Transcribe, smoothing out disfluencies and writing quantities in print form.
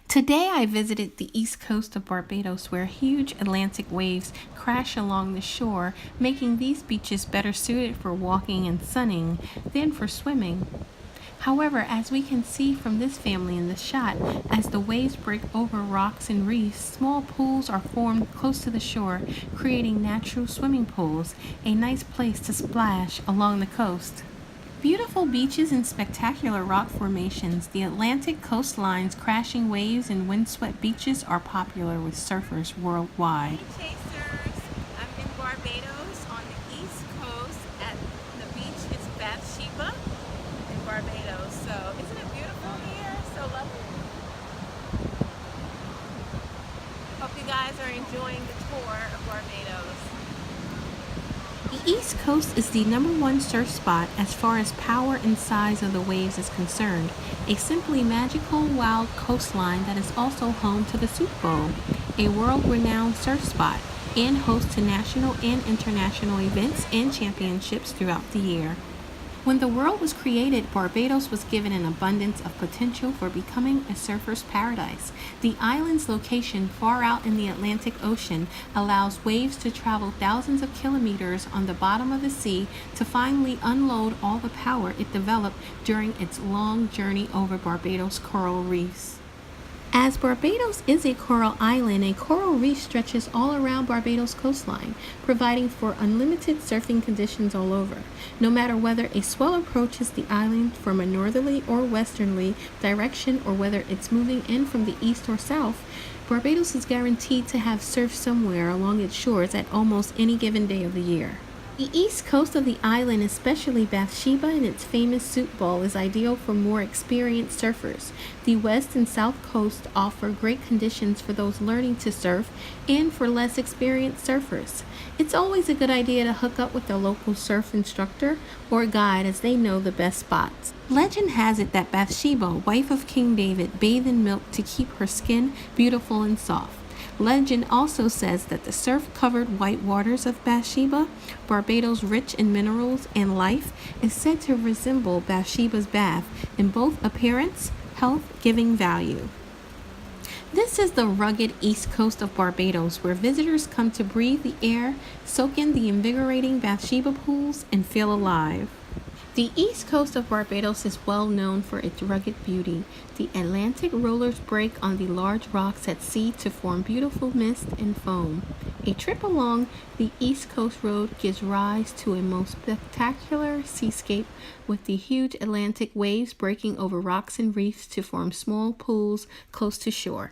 Today I visited the east coast of Barbados where huge Atlantic waves crash along the shore, making these beaches better suited for walking and sunning than for swimming. However, as we can see from this family in the shot, as the waves break over rocks and reefs, small pools are formed close to the shore, creating natural swimming pools, a nice place to splash along the coast. Beautiful beaches and spectacular rock formations, the Atlantic coastlines, crashing waves, and windswept beaches are popular with surfers worldwide. Hey Chasers, I'm in Barbados on the east coast at the beach. It's Bathsheba in Barbados. So isn't it beautiful here? So lovely. Hope you guys are enjoying the tour of Barbados. The East Coast is the #1 surf spot as far as power and size of the waves is concerned, a simply magical, wild coastline that is also home to the Super Bowl, a world-renowned surf spot, and host to national and international events and championships throughout the year. When the world was created, Barbados was given an abundance of potential for becoming a surfer's paradise. The island's location far out in the Atlantic Ocean allows waves to travel thousands of kilometers on the bottom of the sea to finally unload all the power it developed during its long journey over Barbados' coral reefs. As Barbados is a coral island, a coral reef stretches all around Barbados' coastline, providing for unlimited surfing conditions all over. No matter whether a swell approaches the island from a northerly or westerly direction or whether it's moving in from the east or south, Barbados is guaranteed to have surf somewhere along its shores at almost any given day of the year. The east coast of the island, especially Bathsheba and its famous soup bowl, is ideal for more experienced surfers. The west and south coast offer great conditions for those learning to surf and for less experienced surfers. It's always a good idea to hook up with a local surf instructor or guide as they know the best spots. Legend has it that Bathsheba, wife of King David, bathed in milk to keep her skin beautiful and soft. Legend also says that the surf-covered white waters of Bathsheba, Barbados rich in minerals and life, is said to resemble Bathsheba's bath in both appearance, health-giving value. This is the rugged east coast of Barbados where visitors come to breathe the air, soak in the invigorating Bathsheba pools, and feel alive. The east coast of Barbados is well known for its rugged beauty. The Atlantic rollers break on the large rocks at sea to form beautiful mist and foam. A trip along the East Coast Road gives rise to a most spectacular seascape with the huge Atlantic waves breaking over rocks and reefs to form small pools close to shore.